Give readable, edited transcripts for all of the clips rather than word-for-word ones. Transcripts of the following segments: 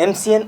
MCN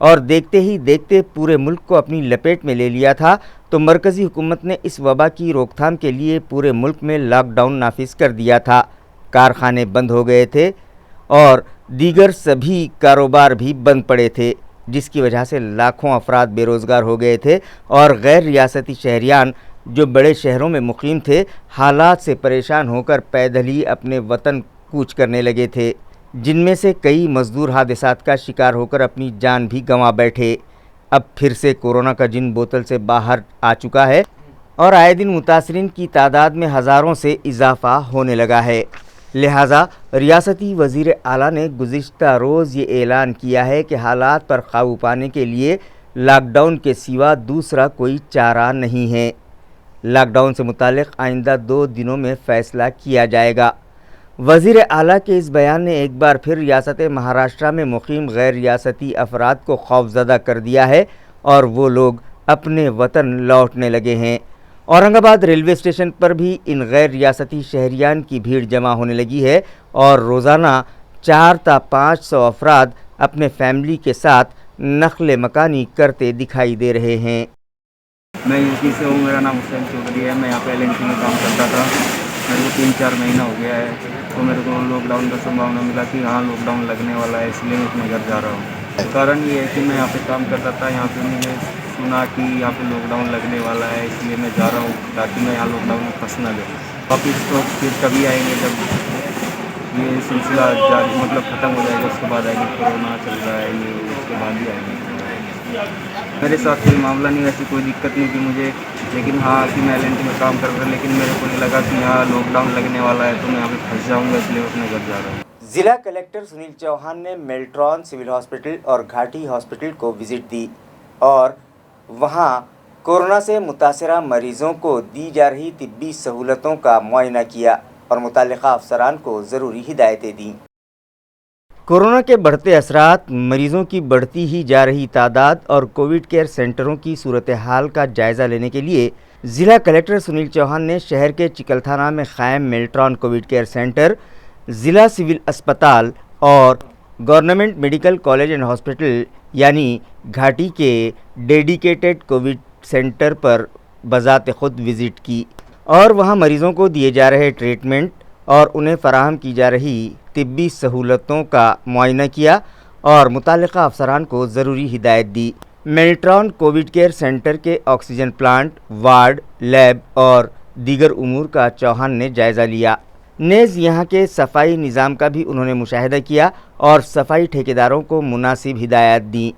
اور دیکھتے ہی دیکھتے پورے ملک کو اپنی لپیٹ میں لے لیا تھا، تو مرکزی حکومت نے اس وبا کی روک تھام کے لیے پورے ملک میں لاک ڈاؤن نافذ کر دیا تھا۔ کارخانے بند ہو گئے تھے اور دیگر سبھی کاروبار بھی بند پڑے تھے، جس کی وجہ سے لاکھوں افراد بے روزگار ہو گئے تھے اور غیر ریاستی شہریان جو بڑے شہروں میں مقیم تھے، حالات سے پریشان ہو کر پیدل ہی اپنے وطن کوچ کرنے لگے تھے، جن میں سے کئی مزدور حادثات کا شکار ہو کر اپنی جان بھی گنوا بیٹھے۔ اب پھر سے کورونا کا جن بوتل سے باہر آ چکا ہے اور آئے دن متاثرین کی تعداد میں ہزاروں سے اضافہ ہونے لگا ہے، لہٰذا ریاستی وزیر اعلیٰ نے گزشتہ روز یہ اعلان کیا ہے کہ حالات پر قابو پانے کے لیے لاک ڈاؤن کے سوا دوسرا کوئی چارہ نہیں ہے۔ لاک ڈاؤن سے متعلق آئندہ 2 دنوں میں فیصلہ کیا جائے گا۔ وزیر اعلیٰ کے اس بیان نے ایک بار پھر ریاست مہاراشٹر میں مقیم غیر ریاستی افراد کو خوفزدہ کر دیا ہے اور وہ لوگ اپنے وطن لوٹنے لگے ہیں۔ اورنگ آباد ریلوے اسٹیشن پر بھی ان غیر ریاستی شہریان کی بھیڑ جمع ہونے لگی ہے اور روزانہ 400 تا 500 افراد اپنے فیملی کے ساتھ نقل مکانی کرتے دکھائی دے رہے ہیں۔ میں یوپی سے ہوں، میرا نام حسین چودھری ہے، میں یہاں پہ LNT میں کام کرتا تھا، میرے کو 3-4 مہینہ ہو گیا ہے، تو میرے کو لاک ڈاؤن کا سنبھاونا ملا کہ ہاں لاک ڈاؤن لگنے والا ہے، اس لیے میں اپنے گھر جا رہا ہوں۔ کارن یہ ہے کہ میں یہاں پہ کام کرتا تھا، یہاں پہ میں نے سنا کہ یہاں پہ لاک ڈاؤن لگنے والا ہے، اس لیے میں جا رہا ہوں تاکہ میں یہاں لاک ڈاؤن میں پھنس نہ جاؤں۔ واپس تو پھر کبھی آئیں گے جب یہ سلسلہ مطلب ختم ہو جائے گا، اس کے بعد آئیں گے، کورونا چل رہا ہے یہ، اس کے بعد ہی آئیں گے۔ میرے ساتھ کوئی معاملہ نہیں، ایسی کوئی دقت نہیں تھی مجھے، لیکن ہاں کہ میں LNT میں کام کر رہا ہوں، لیکن میرے کو نہیں لگا کہ یہاں لاک ڈاؤن لگنے والا ہے تو میں یہاں پہ پھنس جاؤں گا، اس لیے اپنے گھر جا رہا ہوں۔ ضلع کلکٹر سنیل چوہان نے میلٹران سول ہاسپٹل اور گھاٹی ہاسپٹل کو وزٹ دی اور وہاں کورونا سے متاثرہ مریضوں کو دی جا رہی طبی سہولتوں کا معائنہ کیا اور متعلقہ افسران کو ضروری ہدایتیں دیں۔ کورونا کے بڑھتے اثرات، مریضوں کی بڑھتی ہی جا رہی تعداد اور کووڈ کیئر سینٹروں کی صورتحال کا جائزہ لینے کے لیے ضلع کلکٹر سنیل چوہان نے شہر کے چکل تھانہ میں قائم میلٹران کووڈ کیئر سینٹر، ضلع سول اسپتال اور government medical college and hospital یعنی گھاٹی کے ڈیڈیکیٹڈ کووڈ سینٹر پر بذات خود وزٹ کی اور وہاں مریضوں کو دیے جا رہے ٹریٹمنٹ اور انہیں فراہم کی جا رہی طبی سہولتوں کا معائنہ کیا اور متعلقہ افسران کو ضروری ہدایت دی۔ میلٹران کووڈ کیئر سینٹر کے آکسیجن پلانٹ، وارڈ، لیب اور دیگر امور کا چوہان نے جائزہ لیا، نیز یہاں کے صفائی نظام کا بھی انہوں نے مشاہدہ کیا اور صفائی ٹھیکیداروں کو مناسب ہدایات دیں۔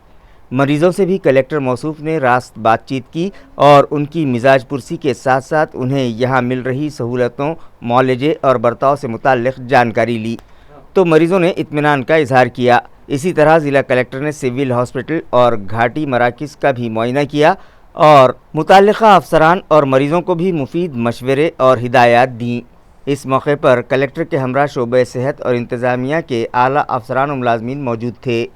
مریضوں سے بھی کلکٹر موصوف نے راست بات چیت کی اور ان کی مزاج پرسی کے ساتھ ساتھ انہیں یہاں مل رہی سہولتوں، معالجے اور برتاؤ سے متعلق جانکاری لی تو مریضوں نے اطمینان کا اظہار کیا۔ اسی طرح ضلع کلکٹر نے سول ہاسپٹل اور گھاٹی مراکز کا بھی معائنہ کیا اور متعلقہ افسران اور مریضوں کو بھی مفید مشورے اور ہدایات دیں۔ اس موقع پر کلکٹر کے ہمراہ شعبہ صحت اور انتظامیہ کے اعلیٰ افسران و ملازمین موجود تھے۔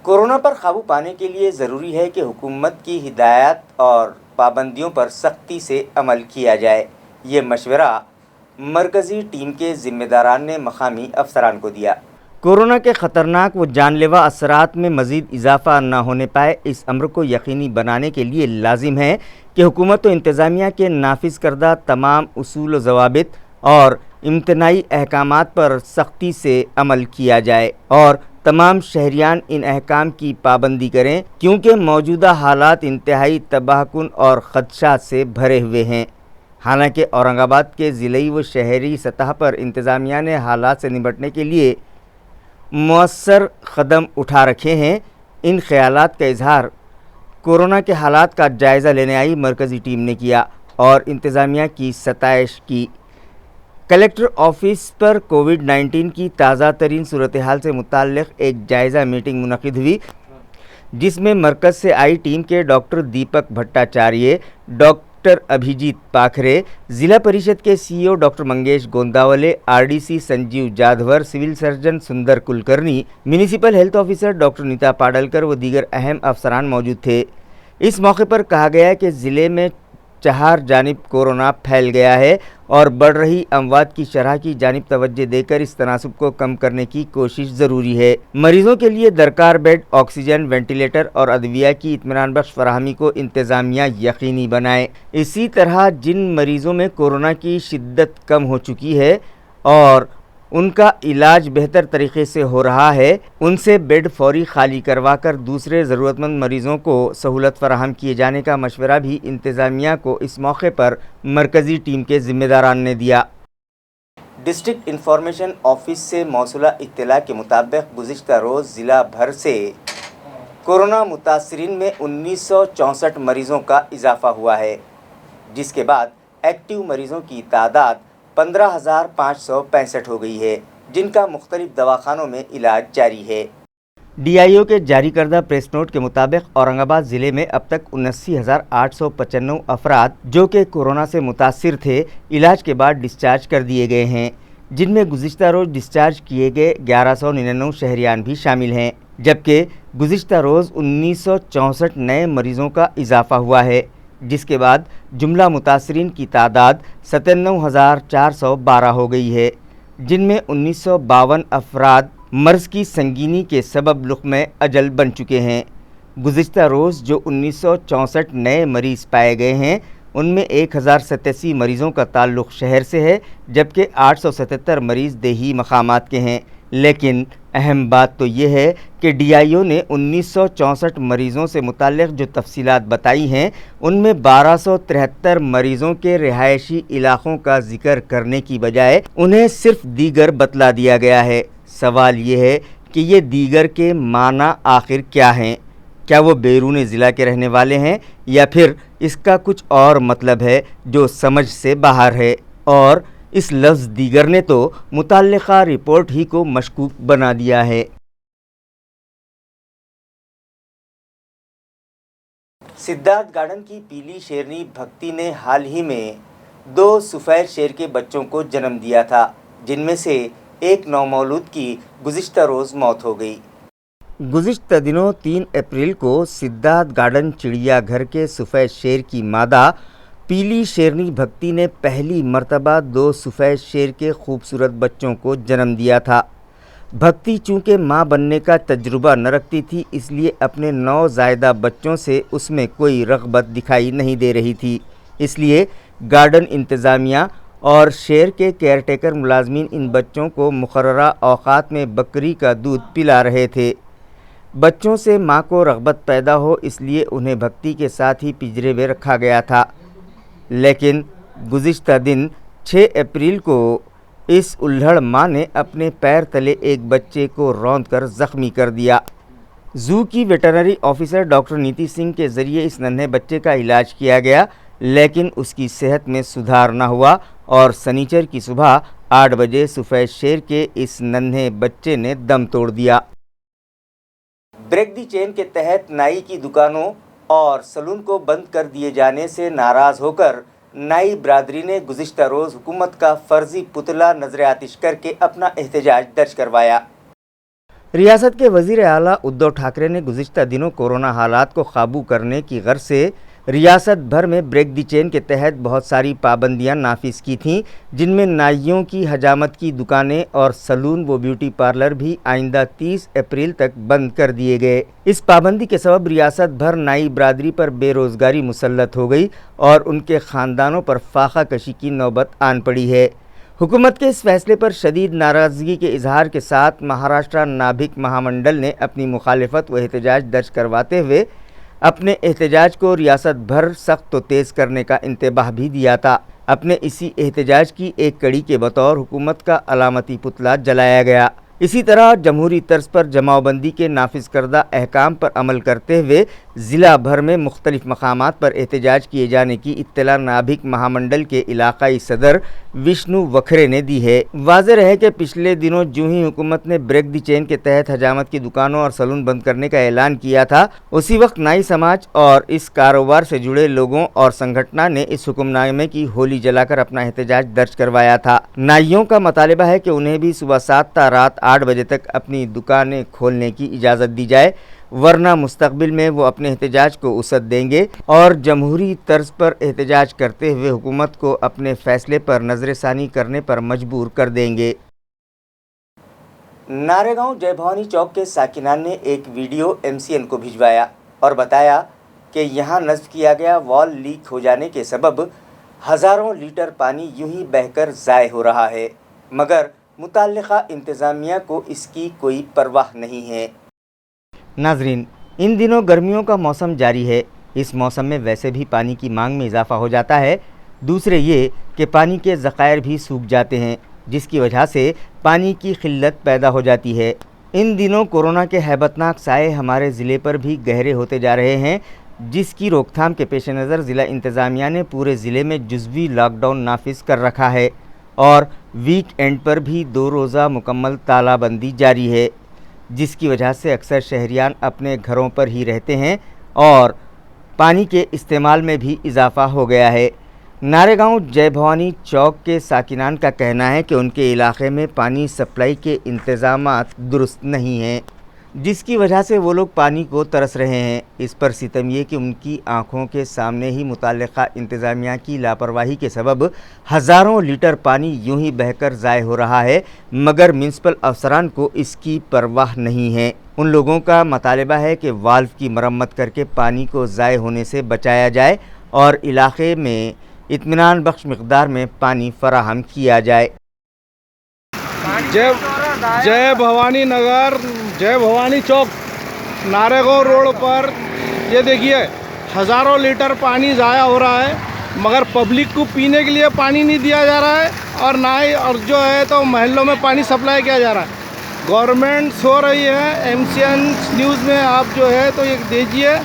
کورونا پر قابو پانے کے لیے ضروری ہے کہ حکومت کی ہدایات اور پابندیوں پر سختی سے عمل کیا جائے، یہ مشورہ مرکزی ٹیم کے ذمہ داران نے مقامی افسران کو دیا۔ کورونا کے خطرناک و جان لیوا اثرات میں مزید اضافہ نہ ہونے پائے، اس امر کو یقینی بنانے کے لیے لازم ہے کہ حکومت و انتظامیہ کے نافذ کردہ تمام اصول و ضوابط اور امتناعی احکامات پر سختی سے عمل کیا جائے اور تمام شہریان ان احکام کی پابندی کریں، کیونکہ موجودہ حالات انتہائی تباہ کن اور خدشات سے بھرے ہوئے ہیں۔ حالانکہ اورنگ آباد کے ضلعی و شہری سطح پر انتظامیہ نے حالات سے نمٹنے کے لیے مؤثر قدم اٹھا رکھے ہیں، ان خیالات کا اظہار کورونا کے حالات کا جائزہ لینے آئی مرکزی ٹیم نے کیا اور انتظامیہ کی ستائش کی۔ کلکٹر آفس پر کووڈ-19 کی تازہ ترین صورتحال سے متعلق ایک جائزہ میٹنگ منعقد ہوئی، جس میں مرکز سے آئی ٹیم کے ڈاکٹر دیپک بھٹاچاریہ، ڈاکٹر ابھیجیت پاکھرے، ضلع پریشد کے CEO doctor Mangesh Gondavale, RDC Sanjeev Jadhav, civil surgeon Sundar Kulkarni, municipal health officer doctor Nita Padalkar و دیگر اہم افسران موجود تھے۔ اس موقع پر کہا گیا کہ ضلع میں چہار جانب کورونا پھیل گیا ہے اور بڑھ رہی اموات کی شرح کی جانب توجہ دے کر اس تناسب کو کم کرنے کی کوشش ضروری ہے۔ مریضوں کے لیے درکار بیڈ، آکسیجن، وینٹیلیٹر اور ادویہ کی اطمینان بخش فراہمی کو انتظامیہ یقینی بنائے۔ اسی طرح جن مریضوں میں کورونا کی شدت کم ہو چکی ہے اور ان کا علاج بہتر طریقے سے ہو رہا ہے، ان سے بیڈ فوری خالی کروا کر دوسرے ضرورت مند مریضوں کو سہولت فراہم کیے جانے کا مشورہ بھی انتظامیہ کو اس موقع پر مرکزی ٹیم کے ذمہ داران نے دیا۔ ڈسٹرکٹ انفارمیشن آفس سے موصولہ اطلاع کے مطابق گزشتہ روز ضلع بھر سے کورونا متاثرین میں 1964 مریضوں کا اضافہ ہوا ہے، جس کے بعد ایکٹیو مریضوں کی تعداد 15,565 ہو گئی ہے، جن کا مختلف دواخانوں میں علاج جاری ہے۔ ڈی آئی او کے جاری کردہ پریس نوٹ کے مطابق اورنگ آباد ضلع میں اب تک 79,895 افراد جو کہ کورونا سے متاثر تھے علاج کے بعد ڈسچارج کر دیے گئے ہیں، جن میں گزشتہ روز ڈسچارج کیے گئے 1199 شہریان بھی شامل ہیں، جبکہ گزشتہ روز 1964 نئے مریضوں کا اضافہ ہوا ہے، جس کے بعد جملہ متاثرین کی تعداد 97,412 ہو گئی ہے، جن میں 1952 افراد مرض کی سنگینی کے سبب لقمہ اجل بن چکے ہیں۔ گزشتہ روز جو 1964 نئے مریض پائے گئے ہیں، ان میں 1087 مریضوں کا تعلق شہر سے ہے، جبکہ 877 مریض دیہی مقامات کے ہیں۔ لیکن اہم بات تو یہ ہے کہ ڈی آئی او نے 1964 مریضوں سے متعلق جو تفصیلات بتائی ہیں، ان میں 1273 مریضوں کے رہائشی علاقوں کا ذکر کرنے کی بجائے انہیں صرف دیگر بتلا دیا گیا ہے۔ سوال یہ ہے کہ یہ دیگر کے معنی آخر کیا ہیں؟ کیا وہ بیرون ضلع کے رہنے والے ہیں یا پھر اس کا کچھ اور مطلب ہے جو سمجھ سے باہر ہے؟ اور اس لفظ دیگر نے تو متعلقہ رپورٹ ہی کو مشکوک بنا دیا ہے۔ سدھارتھ گارڈن کی پیلی شیرنی بھکتی نے حال ہی میں 2 سفید شیر کے بچوں کو جنم دیا تھا، جن میں سے ایک نومولود کی گزشتہ روز موت ہو گئی۔ گزشتہ دنوں 3 اپریل کو سدھارتھ گارڈن چڑیا گھر کے سفید شیر کی مادہ پیلی شیرنی بھکتی نے پہلی مرتبہ 2 سفید شیر کے خوبصورت بچوں کو جنم دیا تھا۔ بھکتی چونکہ ماں بننے کا تجربہ نہ رکھتی تھی، اس لیے اپنے نوزائیدہ بچوں سے اس میں کوئی رغبت دکھائی نہیں دے رہی تھی، اس لیے گارڈن انتظامیہ اور شیر کے کیئر ٹیکر ملازمین ان بچوں کو مقررہ اوقات میں بکری کا دودھ پلا رہے تھے۔ بچوں سے ماں کو رغبت پیدا ہو، اس لیے انہیں بھکتی کے ساتھ ہی پنجرے میں رکھا گیا تھا، لیکن گزشتہ دن 6 اپریل کو اس الہڑ ماں نے اپنے پیر تلے ایک بچے کو روند کر زخمی کر دیا۔ زو کی ویٹرنری آفیسر ڈاکٹر نیتی سنگھ کے ذریعے اس ننھے بچے کا علاج کیا گیا، لیکن اس کی صحت میں سدھار نہ ہوا اور سنیچر کی صبح 8 بجے سفید شیر کے اس ننھے بچے نے دم توڑ دیا۔ بریک دی چین کے تحت نائی کی دکانوں اور سلون کو بند کر دیے جانے سے ناراض ہو کر نائی برادری نے گزشتہ روز حکومت کا فرضی پتلا نظر آتش کر کے اپنا احتجاج درج کروایا۔ ریاست کے وزیر اعلیٰ ادھو ٹھاکرے نے گزشتہ دنوں کورونا حالات کو قابو کرنے کی غرض سے ریاست بھر میں بریک دی چین کے تحت بہت ساری پابندیاں نافذ کی تھیں، جن میں نائیوں کی حجامت کی دکانیں اور سلون و بیوٹی پارلر بھی آئندہ 30 اپریل تک بند کر دیے گئے۔ اس پابندی کے سبب ریاست بھر نائی برادری پر بے روزگاری مسلط ہو گئی اور ان کے خاندانوں پر فاقہ کشی کی نوبت آن پڑی ہے۔ حکومت کے اس فیصلے پر شدید ناراضگی کے اظہار کے ساتھ مہاراشٹرا نابھک مہامنڈل نے اپنی مخالفت و احتجاج درج کرواتے ہوئے اپنے احتجاج کو ریاست بھر سخت و تیز کرنے کا انتباہ بھی دیا تھا۔ اپنے اسی احتجاج کی ایک کڑی کے بطور حکومت کا علامتی پتلا جلایا گیا۔ اسی طرح جمہوری طرز پر جماع بندی کے نافذ کردہ احکام پر عمل کرتے ہوئے ضلع بھر میں مختلف مقامات پر احتجاج کیے جانے کی اطلاع نابھک مہامنڈل کے علاقائی صدر وشنو وکھرے نے دی ہے۔ واضح رہے کہ پچھلے دنوں جو ہی حکومت نے بریک دی چین کے تحت حجامت کی دکانوں اور سلون بند کرنے کا اعلان کیا تھا، اسی وقت نائی سماج اور اس کاروبار سے جڑے لوگوں اور سنگھٹنا نے اس حکم نامے کی ہولی جلا کر اپنا احتجاج درج کروایا تھا۔ نائیوں کا مطالبہ ہے کہ انہیں بھی صبح 7 تا رات 8 بجے تک اپنی دکانیں کھولنے کی اجازت دی جائے۔ ورنہ مستقبل میں وہ اپنے احتجاج کو وسعت دیں گے اور جمہوری طرز پر احتجاج کرتے ہوئے حکومت کو اپنے فیصلے پر نظر ثانی کرنے پر مجبور کر دیں گے۔ ناریگاؤں جے بھوانی چوک کے ساکنان نے ایک ویڈیو MCN کو بھجوایا اور بتایا کہ یہاں نصب کیا گیا وال لیک ہو جانے کے سبب ہزاروں لیٹر پانی یوں ہی بہہ کر ضائع ہو رہا ہے، مگر متعلقہ انتظامیہ کو اس کی کوئی پرواہ نہیں ہے۔ ناظرین، ان دنوں گرمیوں کا موسم جاری ہے۔ اس موسم میں ویسے بھی پانی کی مانگ میں اضافہ ہو جاتا ہے، دوسرے یہ کہ پانی کے ذخائر بھی سوکھ جاتے ہیں، جس کی وجہ سے پانی کی قلت پیدا ہو جاتی ہے۔ ان دنوں کورونا کے ہیبتناک سائے ہمارے ضلع پر بھی گہرے ہوتے جا رہے ہیں، جس کی روک تھام کے پیش نظر ضلع انتظامیہ نے پورے ضلع میں جزوی لاک ڈاؤن نافذ کر رکھا ہے اور ویک اینڈ پر بھی 2 روزہ مکمل تالا بندی جاری ہے، جس کی وجہ سے اکثر شہریان اپنے گھروں پر ہی رہتے ہیں اور پانی کے استعمال میں بھی اضافہ ہو گیا ہے۔ ناریگاؤں جے بھوانی چوک کے ساکنان کا کہنا ہے کہ ان کے علاقے میں پانی سپلائی کے انتظامات درست نہیں ہیں، جس کی وجہ سے وہ لوگ پانی کو ترس رہے ہیں۔ اس پر ستم یہ کہ ان کی آنکھوں کے سامنے ہی متعلقہ انتظامیہ کی لاپرواہی کے سبب ہزاروں لیٹر پانی یوں ہی بہہ کر ضائع ہو رہا ہے، مگر میونسپل افسران کو اس کی پرواہ نہیں ہے۔ ان لوگوں کا مطالبہ ہے کہ والو کی مرمت کر کے پانی کو ضائع ہونے سے بچایا جائے اور علاقے میں اطمینان بخش مقدار میں پانی فراہم کیا جائے۔ جے بھوانی نگر، جے بھوانی چوک، ناریگاؤں روڈ پر یہ دیکھیے ہزاروں لیٹر پانی ضائع ہو رہا ہے، مگر پبلک کو پینے کے لیے پانی نہیں دیا جا رہا ہے اور نہ ہی اور جو ہے تو محلوں میں پانی سپلائی کیا جا رہا ہے۔ گورنمنٹ سو رہی ہے، MCN نیوز میں آپ جو ہے تو یہ دیکھیے،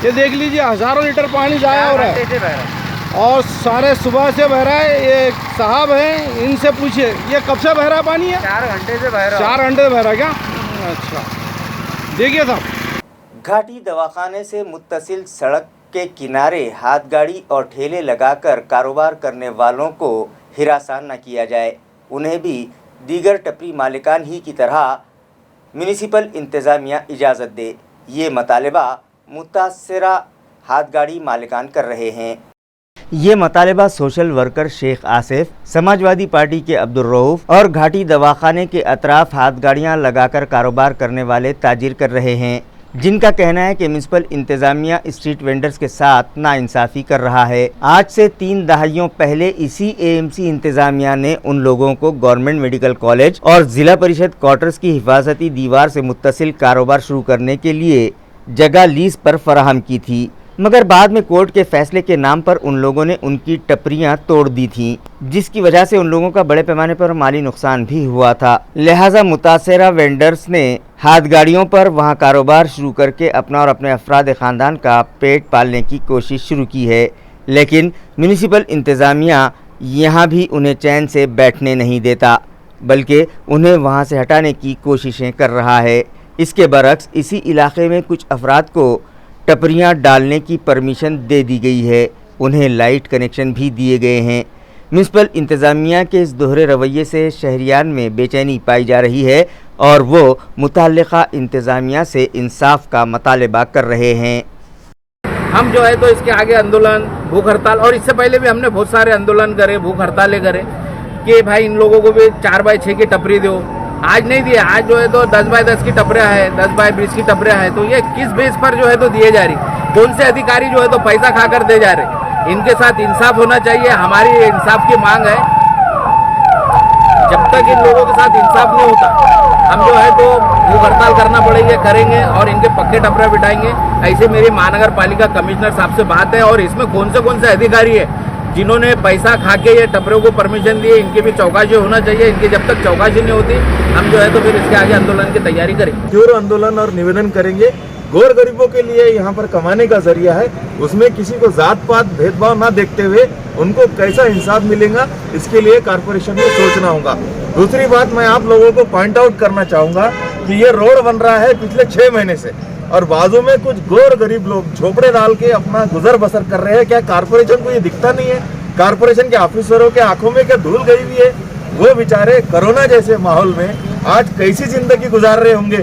یہ دیکھ لیجیے ہزاروں لیٹر پانی ضائع ہو رہا ہے اور سارے صبح سے بہ رہا ہے۔ یہ صاحب ہیں، ان سے پوچھیے یہ کب سے بہ رہا ہے پانی ہے؟ 4 گھنٹے سے بہ رہا 4 گھنٹے سے بہ رہا ہے کیا؟ اچھا دیکھیے صاحب، گھاٹی دواخانے سے متصل سڑک کے کنارے ہاتھ گاڑی اور ٹھیلے لگا کر کاروبار کرنے والوں کو ہراساں نہ کیا جائے، انہیں بھی دیگر ٹپری مالکان ہی کی طرح میونسپل انتظامیہ اجازت دے۔ یہ مطالبہ متاثرہ ہاتھ گاڑی مالکان کر رہے ہیں۔ یہ مطالبہ سوشل ورکر شیخ آصف، سماجوادی پارٹی کے عبدالرؤف اور گھاٹی دواخانے کے اطراف ہاتھ گاڑیاں لگا کر کاروبار کرنے والے تاجر کر رہے ہیں، جن کا کہنا ہے کہ میونسپل انتظامیہ اسٹریٹ وینڈرز کے ساتھ ناانصافی کر رہا ہے۔ آج سے 3 دہائیوں پہلے اسی AMC انتظامیہ نے ان لوگوں کو گورنمنٹ میڈیکل کالج اور ضلع پریشد کوارٹرز کی حفاظتی دیوار سے متصل کاروبار شروع کرنے کے لیے جگہ لیز پر فراہم کی تھی، مگر بعد میں کورٹ کے فیصلے کے نام پر ان لوگوں نے ان کی ٹپریاں توڑ دی تھیں، جس کی وجہ سے ان لوگوں کا بڑے پیمانے پر مالی نقصان بھی ہوا تھا۔ لہٰذا متاثرہ وینڈرز نے ہاتھ گاڑیوں پر وہاں کاروبار شروع کر کے اپنا اور اپنے افراد خاندان کا پیٹ پالنے کی کوشش شروع کی ہے، لیکن میونسپل انتظامیہ یہاں بھی انہیں چین سے بیٹھنے نہیں دیتا، بلکہ انہیں وہاں سے ہٹانے کی کوششیں کر رہا ہے۔ اس کے برعکس اسی علاقے میں کچھ افراد کو ٹپریاں ڈالنے کی پرمیشن دے دی گئی ہے، انہیں لائٹ کنیکشن بھی دیے گئے ہیں۔ میونسپل انتظامیہ کے اس دوہرے رویے سے شہریان میں بے چینی پائی جا رہی ہے اور وہ متعلقہ انتظامیہ سے انصاف کا مطالبہ کر رہے ہیں۔ ہم جو ہے تو اس کے آگے آندولن، بھوک ہڑتال، اور اس سے پہلے بھی ہم نے بہت سارے آندولن کرے، بھوک ہڑتالیں کرے کہ بھائی ان لوگوں کو بھی 4x6 کی ٹپری دو۔ آج نہیں دیے، آج جو ہے تو 10x10 کی ٹپریاں ہیں، 10x20 کی ٹپریاں ہیں، تو یہ کس بیس پر جو ہے تو دیے جا رہی؟ کون سے ادھیکاری جو ہے تو پیسہ کھا کر دے جا رہے؟ ان کے ساتھ انصاف ہونا چاہیے، ہماری انصاف کی مانگ ہے۔ جب تک ان لوگوں کے ساتھ انصاف نہیں ہوتا، ہم جو ہے تو بھوک ہڑتال کرنا پڑے گی، کریں گے اور ان کے پکے ٹپرے بٹھائیں گے۔ ایسے میری مہانگر پالیکا کمشنر صاحب سے بات ہے، اور اس میں کون سے ادھیکاری ہے جنہوں نے پیسہ کھا کے یہ ٹپروں کو پرمیشن دی، ان کی بھی چوکاشی ہونا چاہیے۔ ان کی جب تک چوکاشی نہیں ہوتی، ہم جو ہے تو پھر اس کے آگے آندولن کی تیاری کریں گے۔ تیور آندولن اور نویدن کریں گے۔ غور غریبوں کے لیے یہاں پر کمانے کا ذریعہ ہے، اس میں کسی کو ذات پات بھید بھاؤ نہ دیکھتے ہوئے ان کو کیسا انصاف ملے گا، اس کے لیے کارپوریشن کو سوچنا ہوگا۔ دوسری بات میں آپ لوگوں کو پوائنٹ آؤٹ کرنا چاہوں گا کہ یہ روڈ بن رہا ہے پچھلے 6 مہینے سے، اور بازو میں کچھ غور غریب لوگ جھوپڑے ڈال کے اپنا گزر بسر کر رہے ہیں۔ کیا کارپوریشن کو یہ دکھتا نہیں ہے؟ کارپوریشن کے آفیسروں کے آنکھوں میں کیا دھول گئی ہوئی ہے؟ وہ بیچارے کرونا جیسے ماحول میں آج کیسی زندگی گزار رہے ہوں گے،